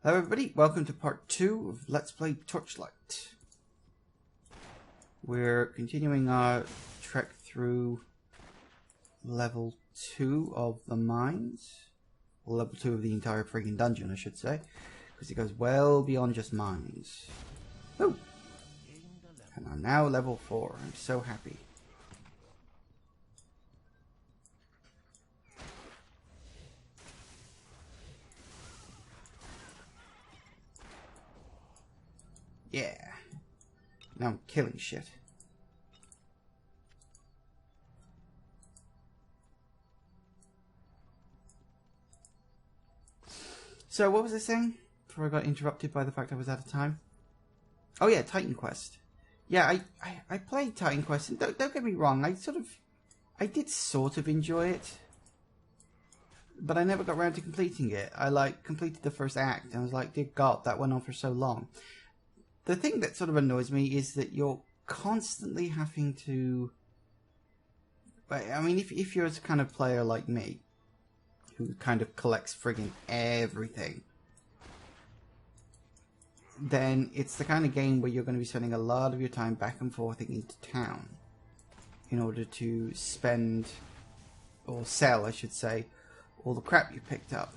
Hello everybody, welcome to part 2 of Let's Play Torchlight. We're continuing our trek through level 2 of the mines. Or level 2 of the entire friggin' dungeon, I should say. Because it goes well beyond just mines. Oh! And I'm now level 4. I'm so happy. Yeah. Now I'm killing shit. So what was I saying before I got interrupted by the fact I was out of time? Oh yeah, Titan Quest. Yeah, I played Titan Quest, and don't get me wrong, I did sort of enjoy it, but I never got around to completing it. I completed the first act and I was like, dear God, that went on for so long. The thing that sort of annoys me is that you're constantly having to... I mean, if you're a kind of player like me, who kind of collects friggin' everything, then it's the kind of game where you're going to be spending a lot of your time back and forth into town in order to spend, or sell, I should say, all the crap you picked up.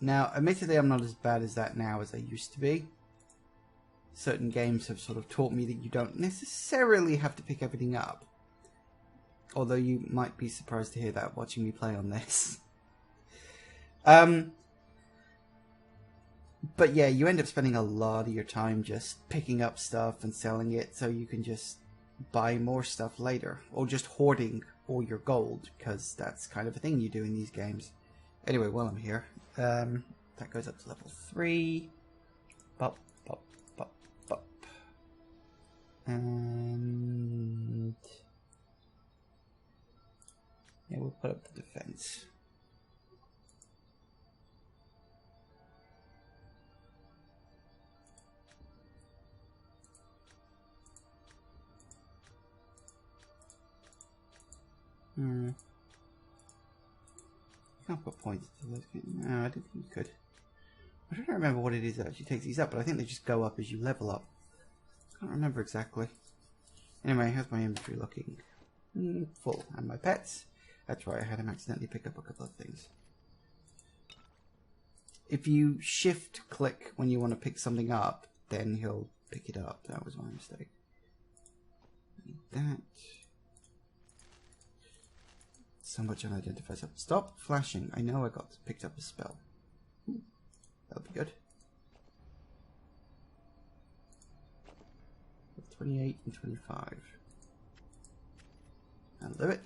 Now, admittedly, I'm not as bad as that now as I used to be. Certain games have sort of taught me that you don't necessarily have to pick everything up. Although you might be surprised to hear that watching me play on this. But yeah, you end up spending a lot of your time just picking up stuff and selling it so you can just buy more stuff later. Or just hoarding all your gold, because that's kind of a thing you do in these games. Anyway, while I'm here, that goes up to level 3. Bop, bop, bop, bop. And... yeah, we'll put up the defense. Can't put points to those. No, I don't think you could. I don't remember what it is that actually takes these up, but I think they just go up as you level up. I can't remember exactly. Anyway, how's my inventory looking? Full. And my pets. That's right, I had him accidentally pick up a couple of things. If you shift click when you want to pick something up, then he'll pick it up. That was my mistake. Need that. So much unidentified stuff. Stop flashing. I know I got picked up a spell. Ooh, that'll be good. 28 and 25. I'll do it.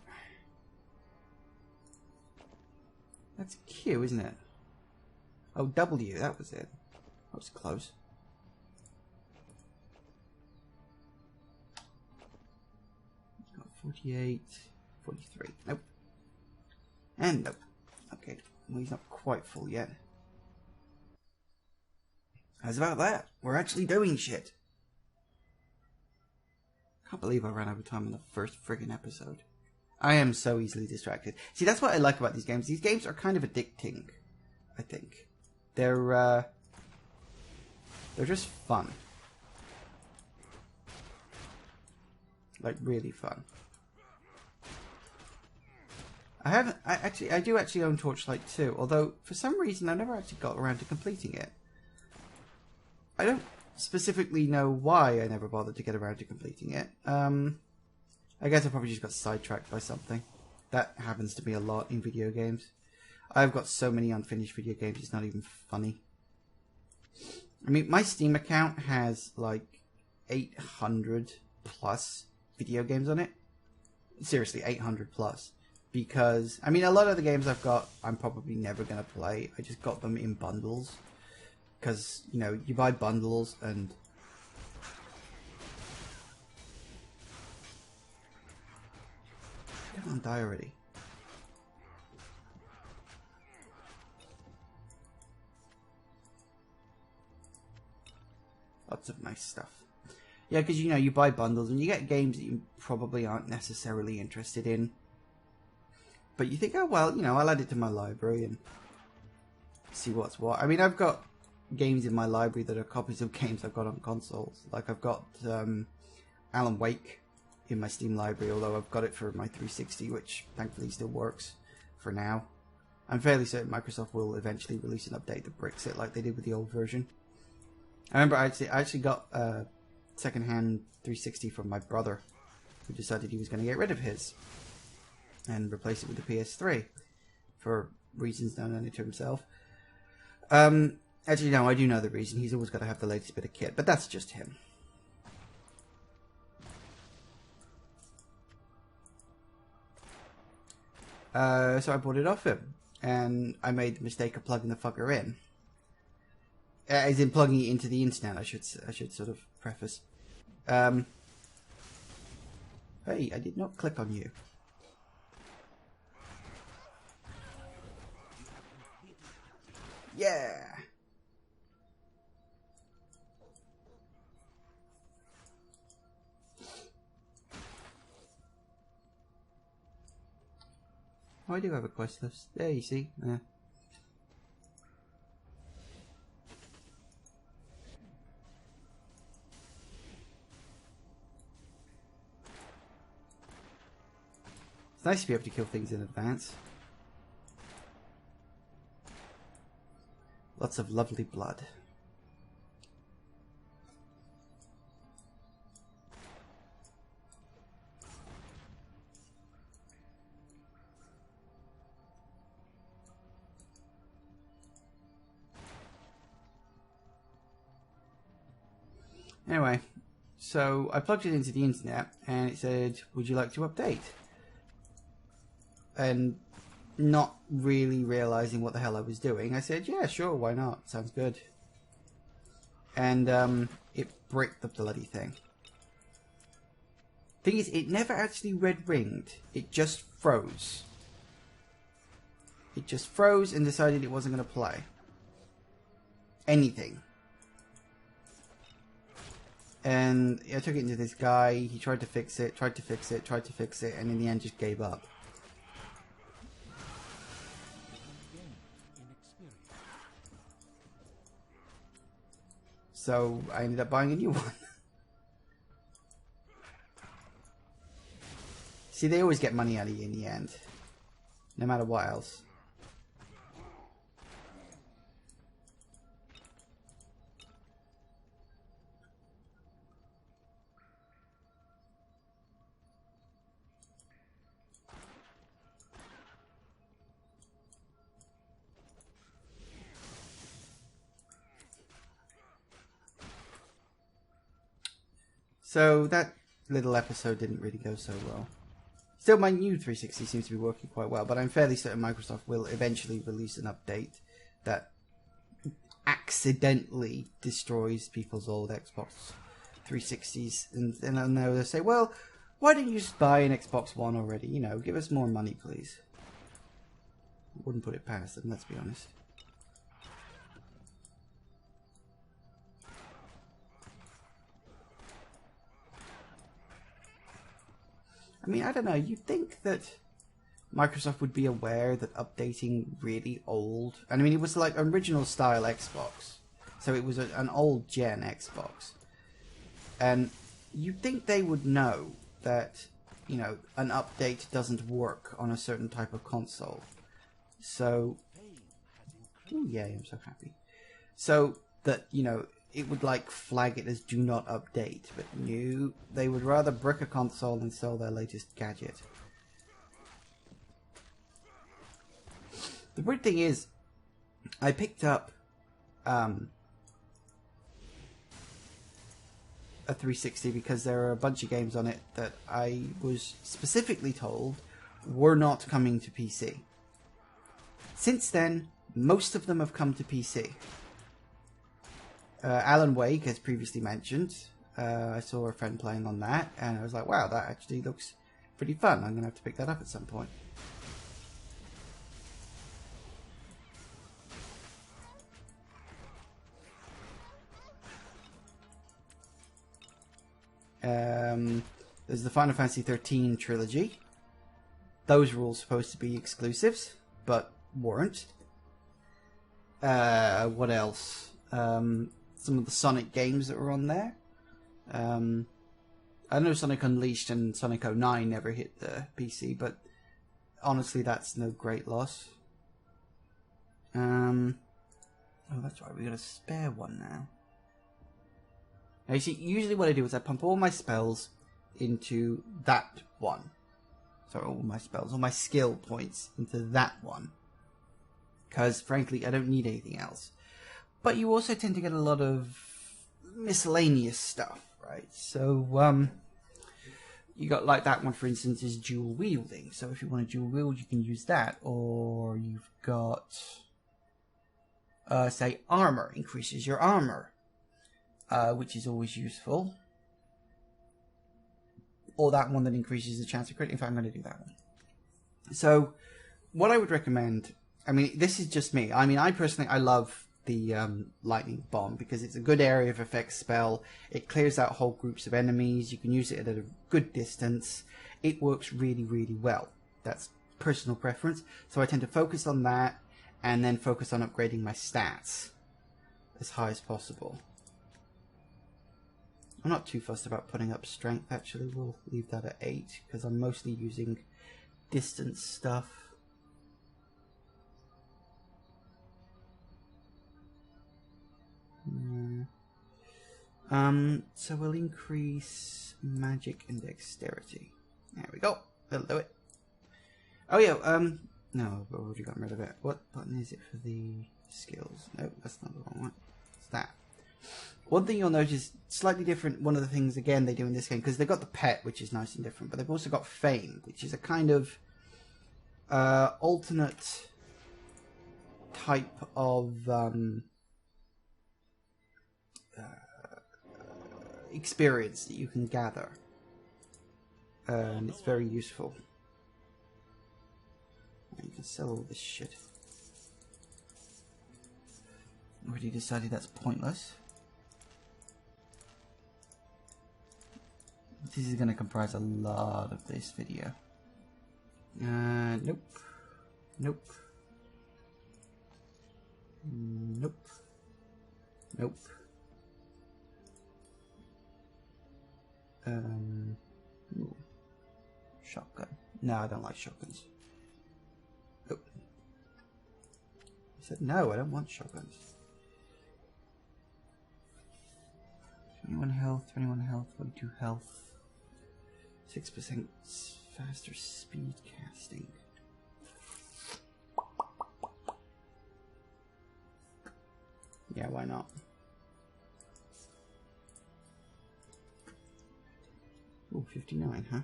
That's Q, isn't it? Oh, W, that was it. That was close. Got 48, 43. Nope. And nope. Okay, well, he's not quite full yet. How's about that? We're actually doing shit. Can't believe I ran out of time on the first friggin' episode. I am so easily distracted. See, that's what I like about these games. These games are kind of addicting, I think. They're just fun. Like, really fun. I do actually own Torchlight too, although for some reason I never actually got around to completing it. I don't specifically know why I never bothered to get around to completing it. I guess I probably just got sidetracked by something. That happens to me a lot in video games. I've got so many unfinished video games, it's not even funny. I mean, my Steam account has like 800 plus video games on it. Seriously, 800 plus. Because, I mean, a lot of the games I've got, I'm probably never going to play. I just got them in bundles. Because, you know, you buy bundles and... come on, die already. Lots of nice stuff. Yeah, because, you know, you buy bundles and you get games that you probably aren't necessarily interested in. But you think, oh, well, you know, I'll add it to my library and see what's what. I mean, I've got games in my library that are copies of games I've got on consoles. Like I've got Alan Wake in my Steam library, although I've got it for my 360, which thankfully still works for now. I'm fairly certain Microsoft will eventually release an update that bricks it like they did with the old version. I remember I actually got a second-hand 360 from my brother, who decided he was going to get rid of his and replace it with the PS3 for reasons known only to himself. Actually, no, I do know the reason. He's always got to have the latest bit of kit, but that's just him. So I bought it off him, and I made the mistake of plugging the fucker in. As in plugging it into the internet, I should sort of preface. Hey, I did not click on you. Yeah! Oh, I do have a quest list. There, you see. Yeah. It's nice to be able to kill things in advance. Lots of lovely blood. Anyway, so I plugged it into the internet and it said, would you like to update? And not really realizing what the hell I was doing, I said, yeah, sure, why not? Sounds good. And it bricked the bloody thing. Thing is, it never actually red-ringed. It just froze. It just froze and decided it wasn't going to play anything. And I took it into this guy. He tried to fix it, tried to fix it, and in the end just gave up. So I ended up buying a new one. See, they always get money out of you in the end, no matter what else. So that little episode didn't really go so well. Still, my new 360 seems to be working quite well, but I'm fairly certain Microsoft will eventually release an update that accidentally destroys people's old Xbox 360s. And then they'll say, well, why didn't you just buy an Xbox One already? You know, give us more money, please. I wouldn't put it past them, let's be honest. I mean, I don't know, you'd think that Microsoft would be aware that updating really old... And I mean, it was like original style Xbox. So it was an old gen Xbox. And you'd think they would know that, you know, an update doesn't work on a certain type of console. So... Oh, yay, I'm so happy. So that, you know, it would like flag it as do not update, but no, they would rather brick a console than sell their latest gadget. The weird thing is, I picked up a 360 because there are a bunch of games on it that I was specifically told were not coming to PC. Since then, most of them have come to PC. Alan Wake, as previously mentioned, I saw a friend playing on that, and I was like, wow, that actually looks pretty fun. I'm going to have to pick that up at some point. There's the Final Fantasy 13 trilogy. Those were all supposed to be exclusives, but weren't. What else? Some of the Sonic games that were on there. I know Sonic Unleashed and Sonic 09 never hit the PC, but honestly, that's no great loss. Oh, that's right. We got a spare one now. Now, you see, usually what I do is I pump all my spells into that one. Sorry, all my spells, all my skill points into that one. Because, frankly, I don't need anything else. But you also tend to get a lot of miscellaneous stuff, right? So, you got, like, that one, for instance, is dual wielding. So if you want to dual wield, you can use that. Or you've got, say, armor. Increases your armor. Which is always useful. Or that one that increases the chance of crit. In fact, I'm going to do that one. So, what I would recommend... I mean, this is just me. I mean, I personally, I love the lightning bomb because it's a good area of effect spell. It clears out whole groups of enemies. You can use it at a good distance. It works really, really well. That's personal preference. So I tend to focus on that and then focus on upgrading my stats as high as possible. I'm not too fussed about putting up strength, actually. We'll leave that at 8 because I'm mostly using distance stuff. So we'll increase magic and dexterity. There we go. That'll do it. Oh yeah, no, I've already gotten rid of it. What button is it for the skills? No, that's not the wrong one. It's that. One thing you'll notice, slightly different, one of the things, again, they do in this game, because they've got the pet, which is nice and different, but they've also got fame, which is a kind of alternate type of experience that you can gather. And it's very useful. You can sell all this shit. Already decided that's pointless. This is going to comprise a lot of this video. Nope. Nope. Nope. Nope. Ooh. Shotgun. No, I don't like shotguns. Oh. I said no, I don't want shotguns. 21 health, 21 health, 42 health. 6% faster speed casting. Yeah, why not? Ooh, 59, huh?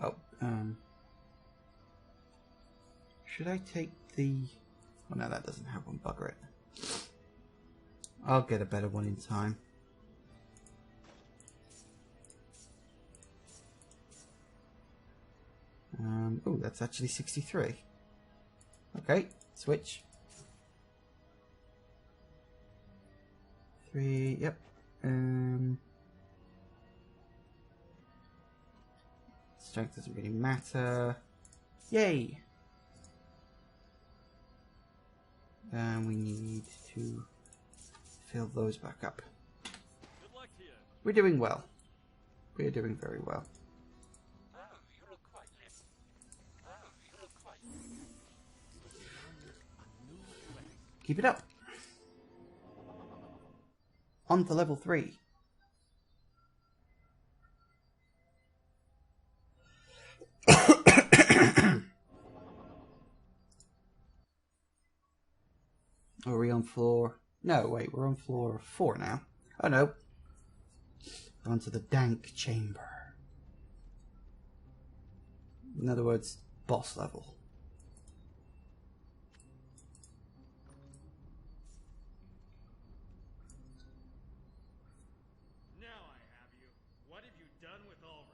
Oh, should I take the... Oh no, that doesn't have one, bugger it. I'll get a better one in time. Oh, that's actually 63. Okay, switch. 3, yep. Strength doesn't really matter. Yay! And we need to fill those back up. Good luck to you. We're doing well. We're doing very well. Oh, you look quite limp. Oh, you look quite Keep it up. On to level 3. Are we on floor? No, wait, we're on floor 4 now. Oh no. Onto the dank chamber. In other words, boss level. Now I have you. What have you done with Ulrich?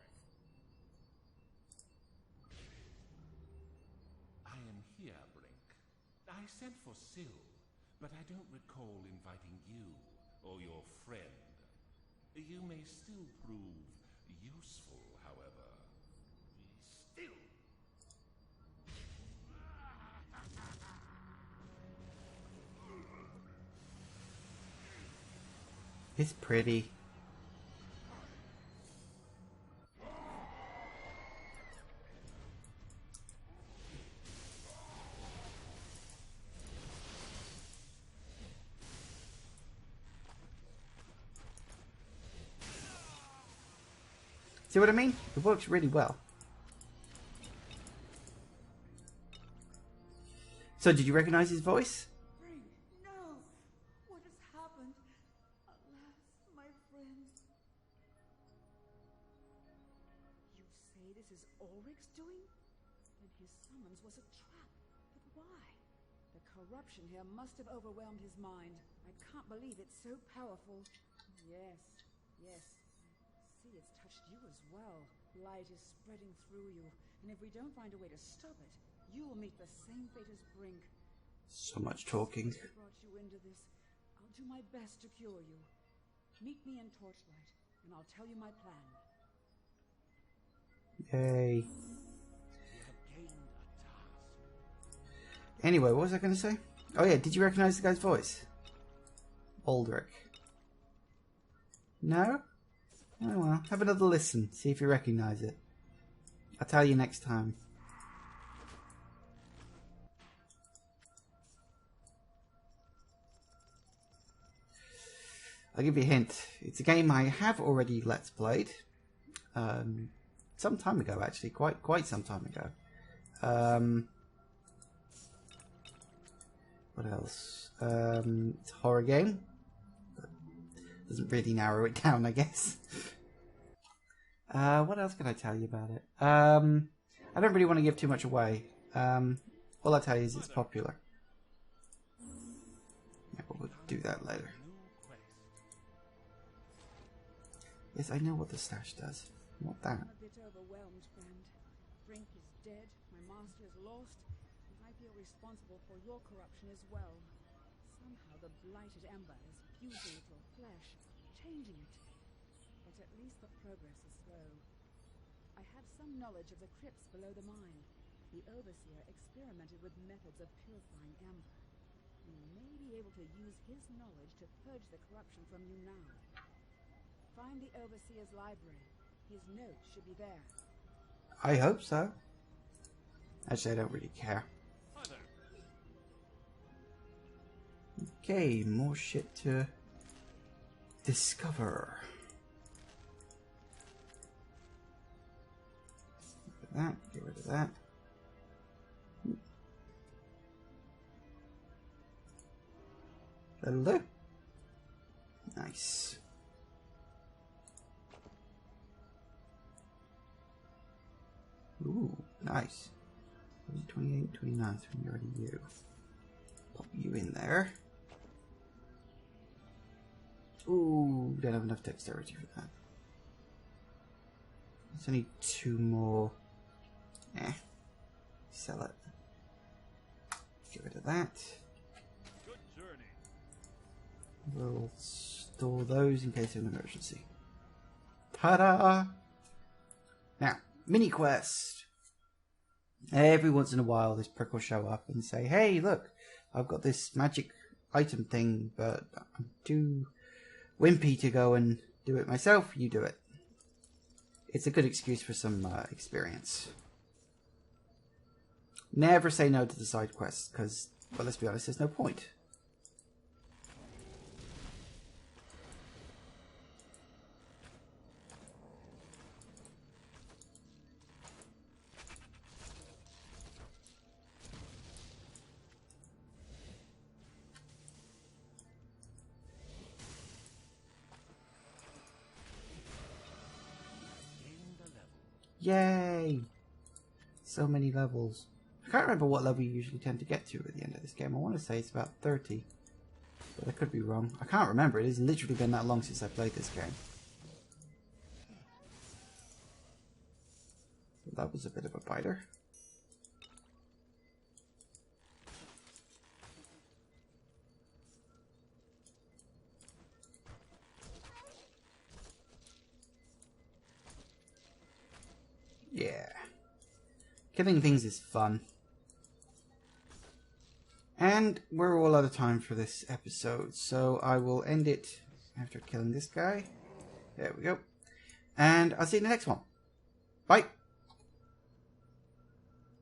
I am here, Brink. I sent for Syl, but I don't recall inviting you or your friend. You may still prove useful, however. Still It's pretty. See what I mean? It works really well. So, did you recognize his voice? Frank, no! What has happened? Alas, my friend. You say this is Ulrich's doing? Then his summons was a trap. But why? The corruption here must have overwhelmed his mind. I can't believe it's so powerful. Yes, yes. I see it's touched you as well. Light is spreading through you. And if we don't find a way to stop it, you will meet the same fate as Brink. So much talking. I brought you into this. I'll do my best to cure you. Meet me in Torchlight, and I'll tell you my plan. Yay. Anyway, what was I going to say? Oh yeah, did you recognize the guy's voice? Ulrich. No? Oh well, have another listen. See if you recognize it. I'll tell you next time. I'll give you a hint. It's a game I have already Let's Played. Some time ago, actually. Quite some time ago. What else? It's a horror game. Doesn't really narrow it down, I guess. What else can I tell you about it? I don't really want to give too much away. All I'll tell you is it's popular. Yeah, but we'll do that later. Yes, I know what the stash does. Not that. I'm a bit overwhelmed, friend. Brink is dead, my master is lost, and I feel responsible for your corruption as well. Somehow the blighted ember is fusing with your flesh, changing it. But at least the progress is slow. I have some knowledge of the crypts below the mine. The Overseer experimented with methods of purifying ember. We may be able to use his knowledge to purge the corruption from you now. Find the Overseer's library. His notes should be there. I hope so. Actually, I don't really care. Okay, more shit to discover. Get rid of that. That'll do. Nice. Ooh, nice. 28, 29, so you're already you. Pop you in there. Ooh, don't have enough dexterity for that. There's only 2 more. Sell it. Get rid of that. Good journey. We'll store those in case of an emergency. Ta-da! Now, mini quest. Every once in a while, this prick will show up and say, "Hey, look, I've got this magic item thing, but I'm too wimpy to go and do it myself. You do it." It's a good excuse for some experience. Never say no to the side quests, because, well, let's be honest, there's no point. Yay! So many levels. I can't remember what level you usually tend to get to at the end of this game. I want to say it's about 30. But I could be wrong. I can't remember. It has literally been that long since I played this game. But that was a bit of a biter. Yeah. Killing things is fun. And we're all out of time for this episode, so I will end it after killing this guy. There we go. And I'll see you in the next one. Bye.